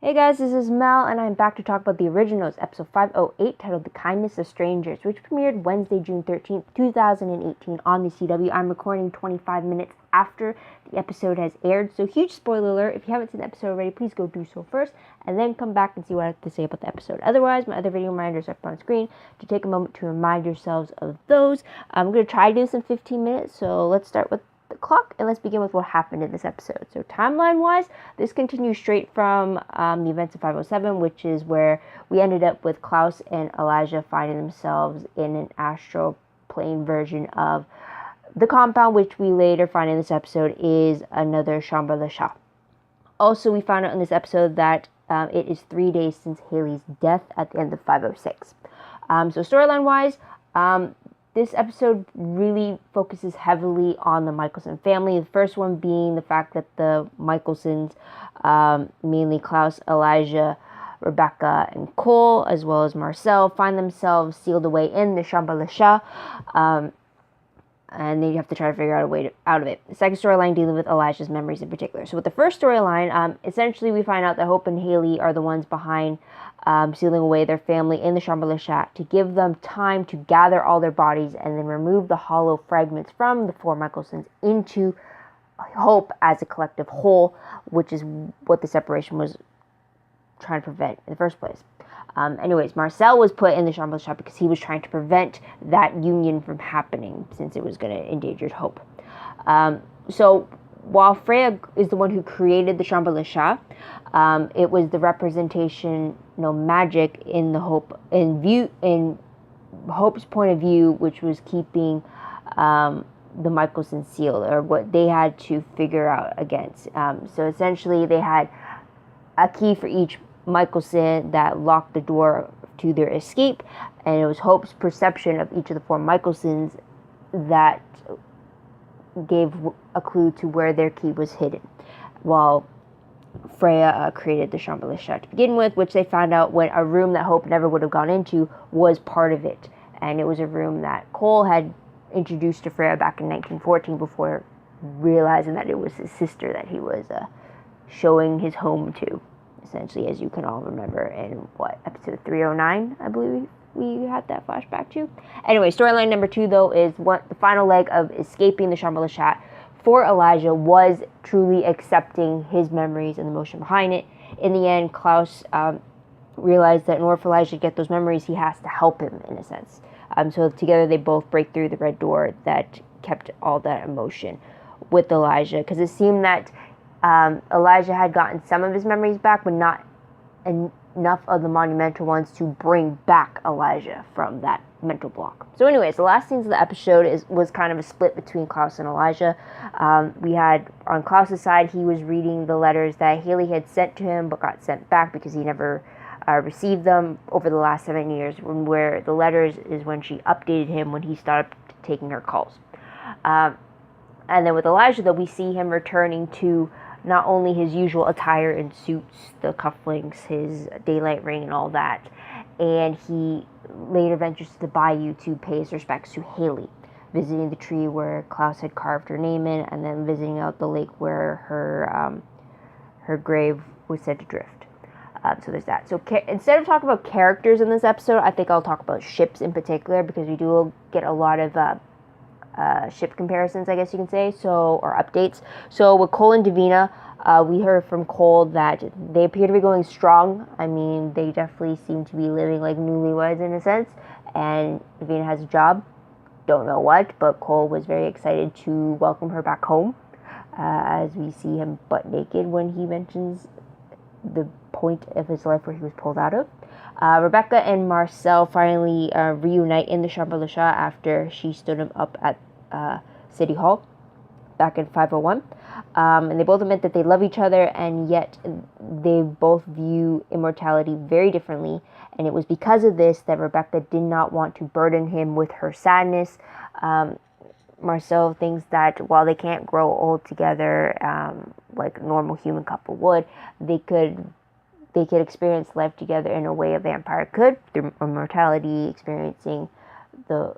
Hey guys, this is Mel, and I'm back to talk about The Originals, episode 508, titled The Kindness of Strangers, which premiered Wednesday, June 13th, 2018 on the CW. I'm recording 25 minutes after the episode has aired, so huge spoiler alert. If you haven't seen the episode already, please go do so first, and then come back and see what I have to say about the episode. Otherwise, my other video reminders are up on screen to take a moment to remind yourselves of those. I'm going to try to do this in 15 minutes, so let's start with the clock, and let's begin with what happened in this episode. So timeline-wise, this continues straight from the events of 507, which is where we ended up with Klaus and Elijah finding themselves in an astral plane version of the compound, which we later find in this episode is another Shambhala. Also, we found out in this episode that it is 3 days since Haley's death at the end of 506. So storyline-wise, this episode really focuses heavily on the MicroSim family. The first one being the fact that the Michelsims, mainly Klaus, Elijah, Rebekah, and Cole, as well as Marcel, find themselves sealed away in the Shambhala, and they have to try to figure out a way out of it. The second storyline dealing with Elijah's memories in particular. So with the first storyline, essentially we find out that Hope and Haley are the ones behind sealing away their family in the Shambhala to give them time to gather all their bodies and then remove the hollow fragments from the four Michelsons into Hope as a collective whole, which is what the separation was trying to prevent in the first place. Anyways, Marcel was put in the Shambhala because he was trying to prevent that union from happening since it was going to endanger Hope. So while Freya is the one who created the Shambhala, it was the representation, magic in the in Hope's point of view, which was keeping the Michelson sealed, or what they had to figure out against. So essentially, they had a key for each Michelson that locked the door to their escape, and it was Hope's perception of each of the four Michelsons that gave a clue to where their key was hidden, while Freya created the Shambhala to begin with, which they found out when a room that Hope never would have gone into was part of it, and it was a room that Cole had introduced to Freya back in 1914 before realizing that it was his sister that he was showing his home to, essentially, as you can all remember in episode 309, I believe we had that flashback to. Anyway, storyline number 2 though is what the final leg of escaping the Shambhala for Elijah was truly accepting his memories and the emotion behind it. In the end, Klaus realized that in order for Elijah to get those memories, he has to help him in a sense. So together they both break through the red door that kept all that emotion with Elijah, because it seemed that Elijah had gotten some of his memories back, but not enough of the monumental ones to bring back Elijah from that mental block. So anyways, the last scenes of the episode was kind of a split between Klaus and Elijah. We had, on Klaus's side, he was reading the letters that Haley had sent to him but got sent back because he never received them over the last 7 years, where the letters is when she updated him when he stopped taking her calls. And then with Elijah, though, we see him returning to not only his usual attire and suits, the cufflinks, his daylight ring, and all that, and he later ventures to the bayou to pay his respects to Haley, visiting the tree where Klaus had carved her name in, and then visiting out the lake where her grave was said to drift. So there's that. So instead of talking about characters in this episode, I think I'll talk about ships in particular, because we do get a lot of ship comparisons, I guess you can say, or updates. So with Cole and Davina, we heard from Cole that they appear to be going strong. I mean, they definitely seem to be living like newlyweds in a sense, and Davina has a job, don't know what, but Cole was very excited to welcome her back home, as we see him butt naked when he mentions the point of his life where he was pulled out of. Rebekah and Marcel finally reunite in the Shambhala after she stood him up at City Hall back in 501. And they both admit that they love each other, and yet they both view immortality very differently. And it was because of this that Rebekah did not want to burden him with her sadness. Marcel thinks that while they can't grow old together like a normal human couple would, they could experience life together in a way a vampire could, through immortality, experiencing the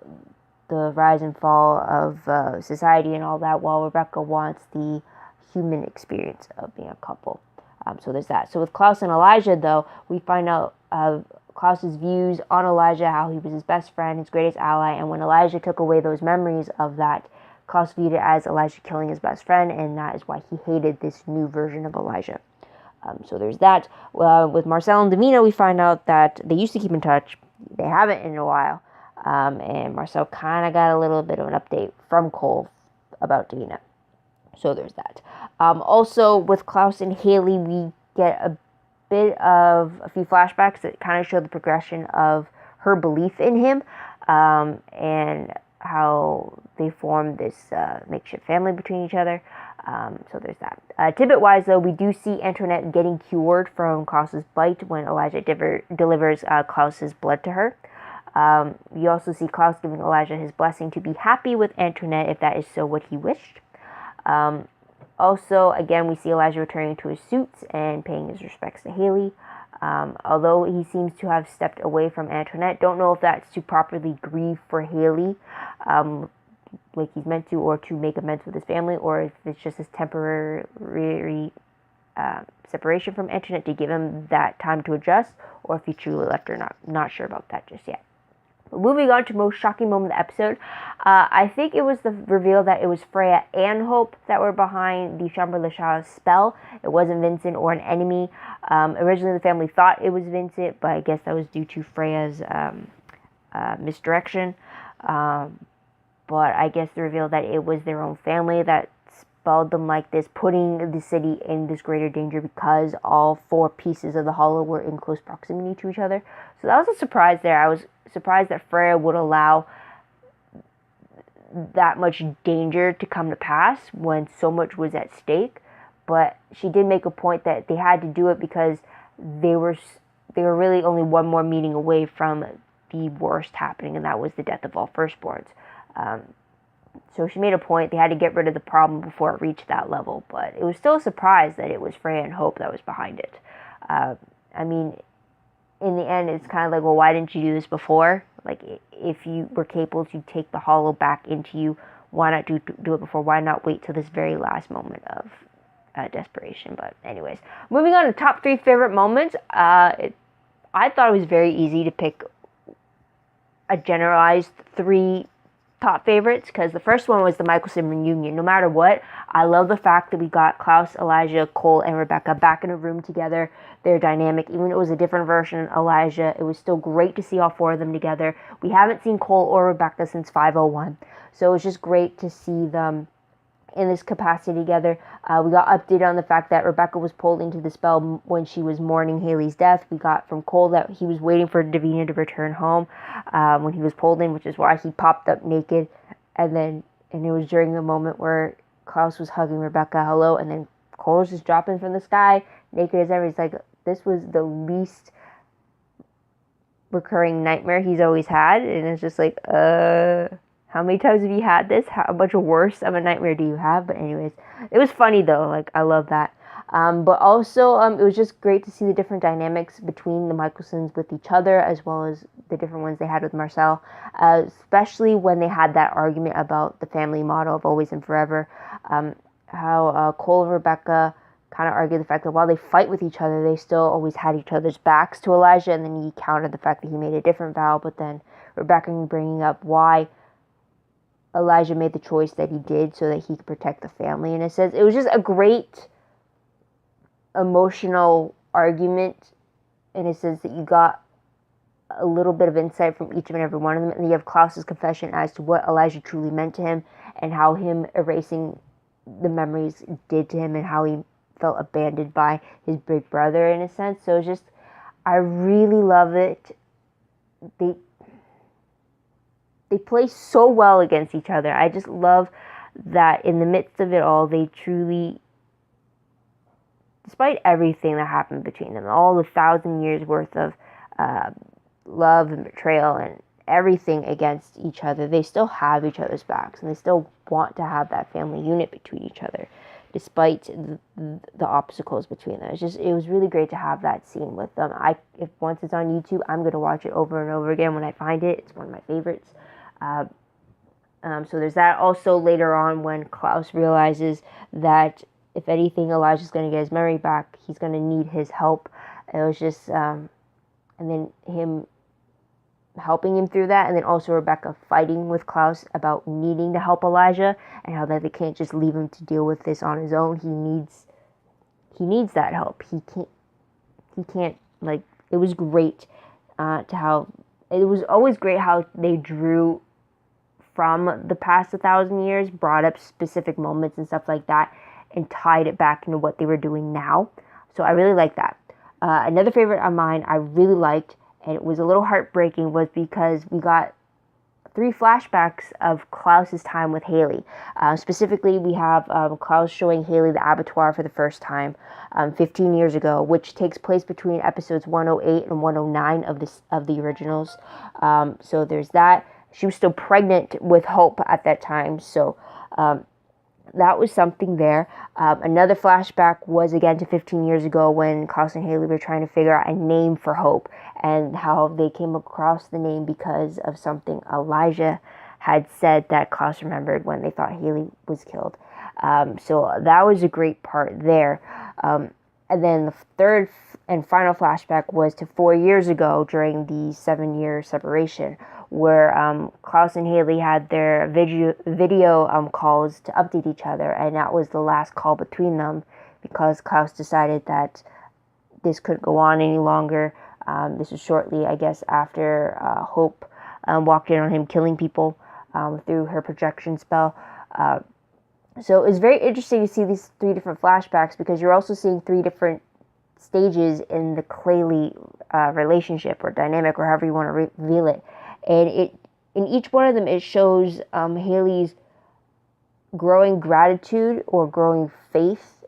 rise and fall of society and all that, while Rebekah wants the human experience of being a couple. So there's that. So with Klaus and Elijah, though, we find out Klaus's views on Elijah, how he was his best friend, his greatest ally, and when Elijah took away those memories of that, Klaus viewed it as Elijah killing his best friend, and that is why he hated this new version of Elijah. So there's that. With Marcel and Davina, we find out that they used to keep in touch. They haven't in a while. And Marcel kind of got a little bit of an update from Cole about Davina. So there's that. Also, with Klaus and Haley, we get a few flashbacks that kind of show the progression of her belief in him, and how they formed this makeshift family between each other. So there's that. Tidbit-wise, though, we do see Antoinette getting cured from Klaus's bite when Elijah delivers Klaus's blood to her. We also see Klaus giving Elijah his blessing to be happy with Antoinette if that is so what he wished. Also, again, we see Elijah returning to his suits and paying his respects to Haley. Although he seems to have stepped away from Antoinette, don't know if that's to properly grieve for Haley, like he's meant to, or to make amends with his family, or if it's just his temporary separation from Antoinette to give him that time to adjust, or if he truly left her. Not sure about that just yet. Moving on to most shocking moment of the episode, I think it was the reveal that it was Freya and Hope that were behind the Chambre de Chat's spell. It wasn't Vincent or an enemy. Originally, the family thought it was Vincent, but I guess that was due to Freya's misdirection. But I guess the reveal that it was their own family that spelled them like this, putting the city in this greater danger because all 4 pieces of the hollow were in close proximity to each other. So that was a surprise there. I was surprised that Freya would allow that much danger to come to pass when so much was at stake. But she did make a point that they had to do it because they were really only one more meeting away from the worst happening, and that was the death of all firstborns. So she made a point they had to get rid of the problem before it reached that level, but it was still a surprise that it was Freya and Hope that was behind it. I mean, in the end, it's kind of like, well, why didn't you do this before? Like, if you were capable to take the hollow back into you, why not do it before? Why not wait till this very last moment of desperation? But anyways, moving on to top 3 favorite moments. I thought it was very easy to pick a generalized 3 top favorites, because the first one was the MicroSim Reunion. No matter what, I love the fact that we got Klaus, Elijah, Cole, and Rebekah back in a room together. They're dynamic. Even if it was a different version of Elijah, it was still great to see all 4 of them together. We haven't seen Cole or Rebekah since 501, so it was just great to see them in this capacity together. We got updated on the fact that Rebekah was pulled into the spell when she was mourning Haley's death. We got from Cole that he was waiting for Davina to return home when he was pulled in, which is why he popped up naked. And it was during the moment where Klaus was hugging Rebekah, hello, and then Cole was just dropping from the sky, naked as ever. He's like, this was the least recurring nightmare he's always had, and it's just like, how many times have you had this? How much worse of a nightmare do you have? But anyways, it was funny though. Like, I love that. But also, it was just great to see the different dynamics between the MicroSims with each other, as well as the different ones they had with Marcel, especially when they had that argument about the family motto of always and forever. How Cole and Rebekah kind of argued the fact that while they fight with each other, they still always had each other's backs to Elijah, and then he countered the fact that he made a different vow, but then Rebekah bringing up why Elijah made the choice that he did so that he could protect the family. And it was just a great emotional argument in a sense that you got a little bit of insight from each and every one of them. And you have Klaus's confession as to what Elijah truly meant to him and how him erasing the memories did to him and how he felt abandoned by his big brother in a sense. So it's just, I really love it. They play so well against each other. I just love that in the midst of it all, they truly, despite everything that happened between them, all the 1,000 years worth of love and betrayal and everything against each other, they still have each other's backs, and they still want to have that family unit between each other, despite the obstacles between them. It was really great to have that scene with them. If once it's on YouTube, I'm going to watch it over and over again when I find it. It's one of my favorites. So there's that. Also later on when Klaus realizes that if anything, Elijah's going to get his memory back. He's going to need his help. It was just, and then him helping him through that, and then also Rebekah fighting with Klaus about needing to help Elijah, and how that they can't just leave him to deal with this on his own. He needs that help. He can't, like, it was great it was always great how they drew from the past 1,000 years, brought up specific moments and stuff like that, and tied it back into what they were doing now. So I really like that. Another favorite of mine I really liked, and it was a little heartbreaking, was because we got 3 flashbacks of Klaus's time with Haley. Specifically, we have Klaus showing Haley the abattoir for the first time 15 years ago, which takes place between episodes 108 and 109 of the originals. So there's that. She was still pregnant with Hope at that time, so that was something there. Another flashback was again to 15 years ago when Klaus and Haley were trying to figure out a name for Hope, and how they came across the name because of something Elijah had said that Klaus remembered when they thought Haley was killed. So that was a great part there. And then the third and final flashback was to 4 years ago during the 7-year separation, where Klaus and Haley had their video calls to update each other, and that was the last call between them because Klaus decided that this couldn't go on any longer. This was shortly, I guess, after Hope walked in on him killing people through her projection spell. So it's very interesting to see these 3 different flashbacks, because you're also seeing 3 different stages in the Claylee relationship or dynamic, or however you want to reveal it. And in each one of them, it shows Haley's growing gratitude or growing faith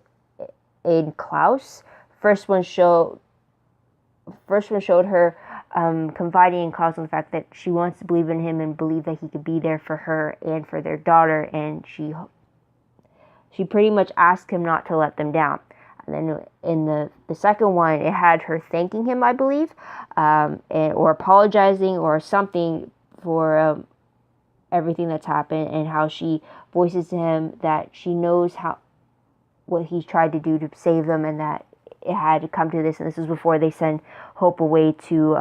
in Klaus. First one showed her confiding in Klaus on the fact that she wants to believe in him and believe that he could be there for her and for their daughter, and she pretty much asked him not to let them down. And then in the second one, it had her thanking him, I believe, or apologizing or something for everything that's happened, and how she voices to him that she knows what he tried to do to save them, and that it had to come to this. And this was before they send Hope away to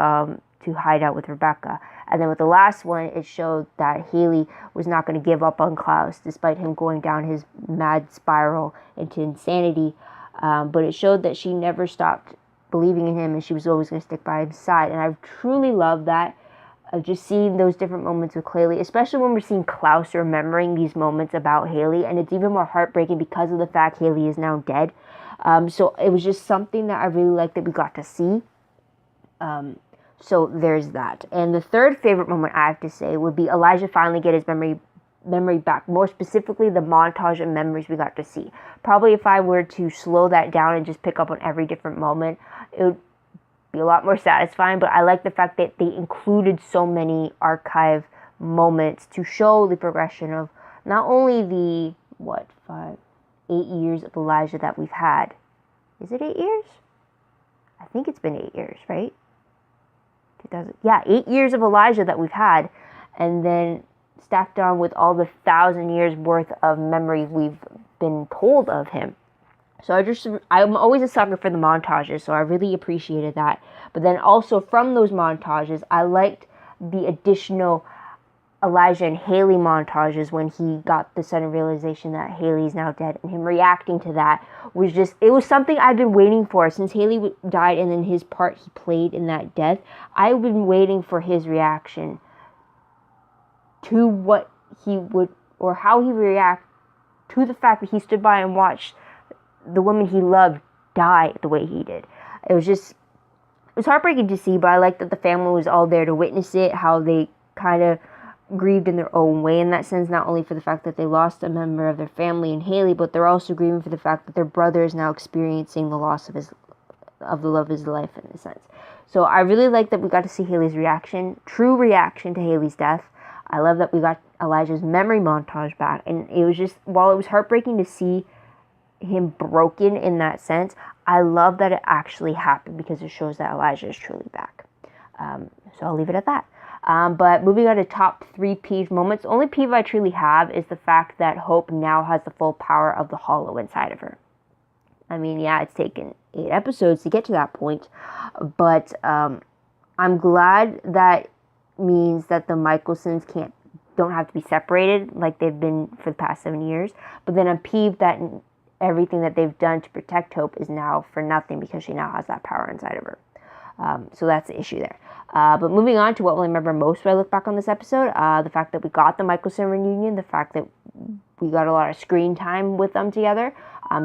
hide out with Rebekah. And then with the last one, it showed that Haley was not going to give up on Klaus, despite him going down his mad spiral into insanity. But it showed that she never stopped believing in him, and she was always going to stick by his side. And I truly love that, of just seeing those different moments with Claylee, especially when we're seeing Klaus remembering these moments about Haley. And it's even more heartbreaking because of the fact Haley is now dead. So it was just something that I really liked that we got to see. So there's that. And the third favorite moment, I have to say, would be Elijah finally get his memory back. More specifically, the montage of memories we got to see. Probably if I were to slow that down and just pick up on every different moment, it would be a lot more satisfying. But I like the fact that they included so many archive moments to show the progression of not only the 8 years of Elijah that we've had. Is it 8 years? I think it's been 8 years, right? 8 years of Elijah that we've had, and then stacked on with all the 1,000 years worth of memory we've been told of him. So I'm always a sucker for the montages, so I really appreciated that. But then also from those montages, I liked the additional Elijah and Haley montages when he got the sudden realization that Haley's now dead, and him reacting to that was it was something I've been waiting for since Haley died, and then his part he played in that death. I've been waiting for his reaction to what he would, or how he would react to the fact that he stood by and watched the woman he loved die the way he did. It was heartbreaking to see, but I like that the family was all there to witness it, how they kind of grieved in their own way in that sense, not only for the fact that they lost a member of their family in Haley, but they're also grieving for the fact that their brother is now experiencing the loss of the love of his life in a sense. So I really like that we got to see Haley's true reaction to Haley's death. I love that we got Elijah's memory montage back, and it was just, while it was heartbreaking to see him broken in that sense, I love that it actually happened, because it shows that Elijah is truly back. So I'll leave it at that. But moving on to top 3 peeve moments. The only peeve I truly have is the fact that Hope now has the full power of the Hollow inside of her. I mean, yeah, it's taken 8 episodes to get to that point, but I'm glad that means that the MicroSims don't have to be separated like they've been for the past 7 years. But then I'm peeved that everything that they've done to protect Hope is now for nothing because she now has that power inside of her. So that's the issue there. But moving on to what will I remember most when I look back on this episode, the fact that we got the MicroSim reunion, the fact that we got a lot of screen time with them together.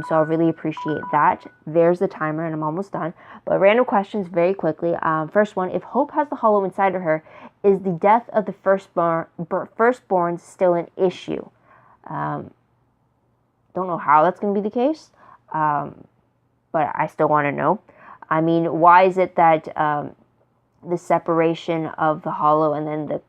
So I really appreciate that. There's the timer, and I'm almost done. But random questions very quickly. First one, if Hope has the hollow inside of her, is the death of the firstborn still an issue? Don't know how that's going to be the case, but I still want to know. I mean, why is it that the separation of the hollow and then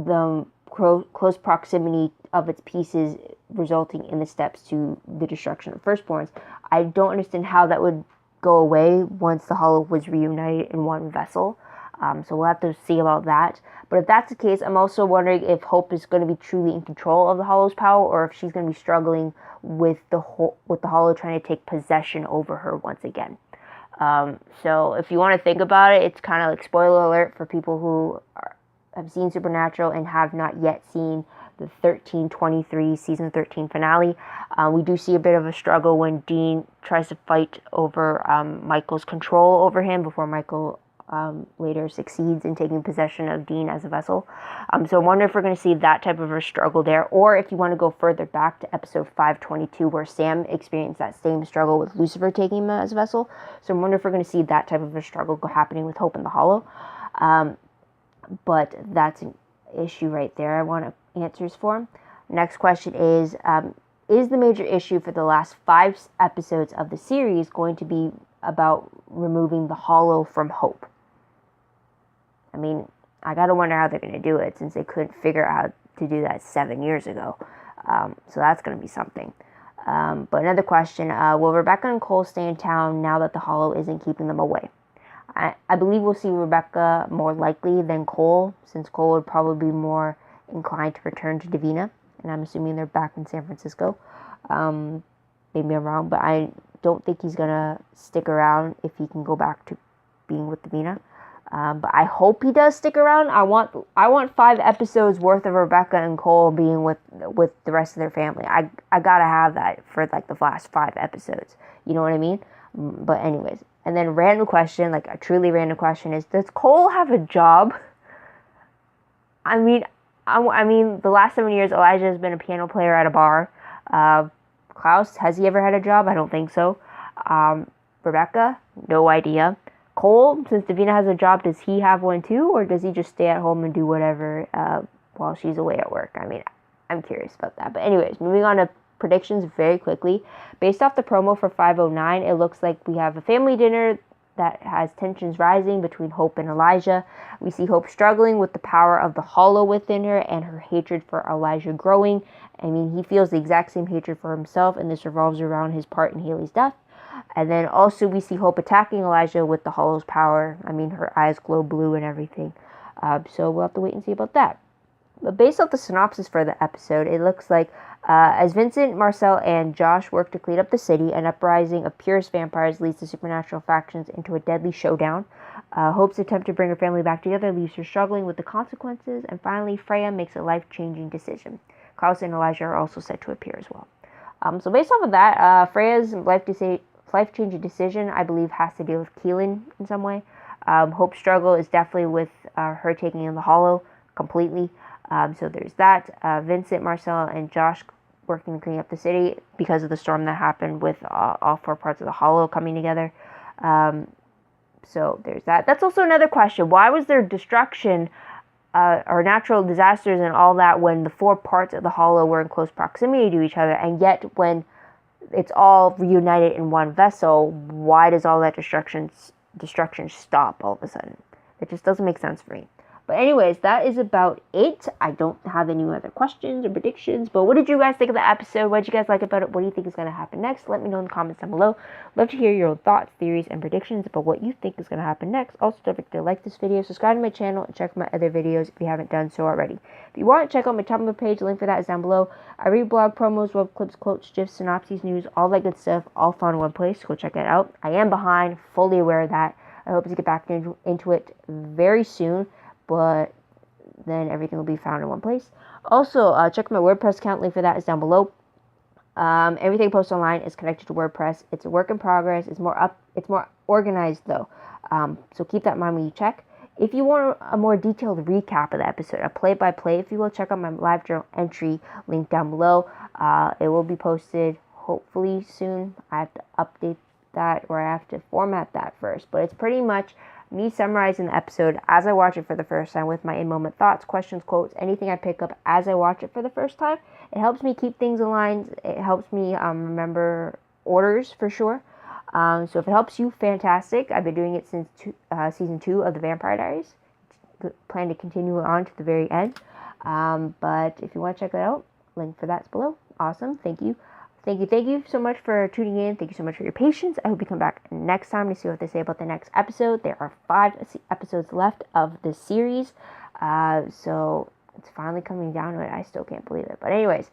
the close proximity of its pieces resulting in the steps to the destruction of firstborns? I don't understand how that would go away once the hollow was reunited in one vessel. So we'll have to see about that. But if that's the case, I'm also wondering if Hope is going to be truly in control of the hollow's power, or if she's going to be struggling with the hollow trying to take possession over her once again. So if you want to think about it, it's kind of like spoiler alert for people who have seen Supernatural and have not yet seen the 1323 season 13 finale. We do see a bit of a struggle when Dean tries to fight over Michael's control over him before Michael later succeeds in taking possession of Dean as a vessel. So I wonder if we're going to see that type of a struggle there, or if you want to go further back to episode 522 where Sam experienced that same struggle with Lucifer taking him as a vessel. So I wonder if we're going to see that type of a struggle happening with Hope in the Hollow. But that's an issue right there I want answers for. Next question is the major issue for the last 5 episodes of the series going to be about removing the hollow from Hope? I mean, I gotta wonder how they're gonna do it since they couldn't figure out to do that 7 years ago. So that's gonna be something. But another question, will Rebekah and Cole stay in town now that the hollow isn't keeping them away? I believe we'll see Rebekah more likely than Cole, since Cole would probably be more inclined to return to Davina, and I'm assuming they're back in San Francisco. Maybe I'm wrong, but I don't think he's gonna stick around if he can go back to being with Davina. But I hope he does stick around. I want 5 episodes worth of Rebekah and Cole being with the rest of their family. I gotta have that for like the last 5 episodes. You know what I mean? But anyways, and then random question, like a truly random question is: does Cole have a job? I mean, the last 7 years, Elijah has been a piano player at a bar. Klaus, has he ever had a job? I don't think so. Rebekah, no idea. Cole, since Davina has a job, does he have one too, or does he just stay at home and do whatever while she's away at work? I mean, I'm curious about that. But anyways, moving on to predictions very quickly. Based off the promo for 509, it looks like we have a family dinner that has tensions rising between Hope and Elijah. We see Hope struggling with the power of the hollow within her and her hatred for Elijah growing. I mean, he feels the exact same hatred for himself, and this revolves around his part in Haley's death. And then also we see Hope attacking Elijah with the hollow's power. I mean, her eyes glow blue and everything. So we'll have to wait and see about that. But based off the synopsis for the episode, it looks like as Vincent, Marcel, and Josh work to clean up the city, an uprising of purest vampires leads the supernatural factions into a deadly showdown. Hope's attempt to bring her family back together leaves her struggling with the consequences. And finally, Freya makes a life-changing decision. Klaus and Elijah are also set to appear as well. So based off of that, Freya's life-changing decision, I believe, has to deal with Keelan in some way. Hope's struggle is definitely with her taking in the hollow completely. So there's that. Vincent, Marcel, and Josh working to clean up the city because of the storm that happened with all 4 parts of the hollow coming together. So there's that. That's also another question. Why was there destruction or natural disasters and all that when the 4 parts of the hollow were in close proximity to each other, and yet when it's all reunited in one vessel, why does all that destruction stop all of a sudden? It just doesn't make sense for me. But anyways, that is about it. I don't have any other questions or predictions, but what did you guys think of the episode? What did you guys like about it? What do you think is going to happen next? Let me know in the comments down below. Love to hear your thoughts, theories, and predictions about what you think is going to happen next. Also, don't forget to like this video, subscribe to my channel, and check my other videos if you haven't done so already. If you want, check out my Tumblr page. The link for that is down below. I read blog promos, web clips, quotes, gifs, synopses, news, all that good stuff, all found in one place. Go check that out. I am behind, fully aware of that. I hope to get back into it very soon, but then everything will be found in one place. Also, check my WordPress account. Link for that is down below. Everything posted online is connected to WordPress. It's a work in progress. It's more organized though. So keep that in mind when you check. If you want a more detailed recap of the episode, a play-by-play, if you will, check out my Livejournal entry link down below. It will be posted hopefully soon. I have to update that, or I have to format that first. But it's pretty much me summarizing the episode as I watch it for the first time with my in-moment thoughts, questions, quotes, anything I pick up as I watch it for the first time. It helps me keep things aligned. It helps me remember orders for sure. So if it helps you, fantastic. I've been doing it since season 2 of the Vampire Diaries. Plan to continue on to the very end. But if you want to check that out, link for that's below. Awesome. Thank you. Thank you so much for tuning in. Thank you so much for your patience. I hope you come back next time to see what they say about the next episode. There are 5 episodes left of this series. So it's finally coming down to it. I still can't believe it. But anyways,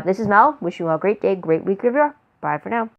this is Mel. Wishing you all a great day, great week, reviewer. Bye for now.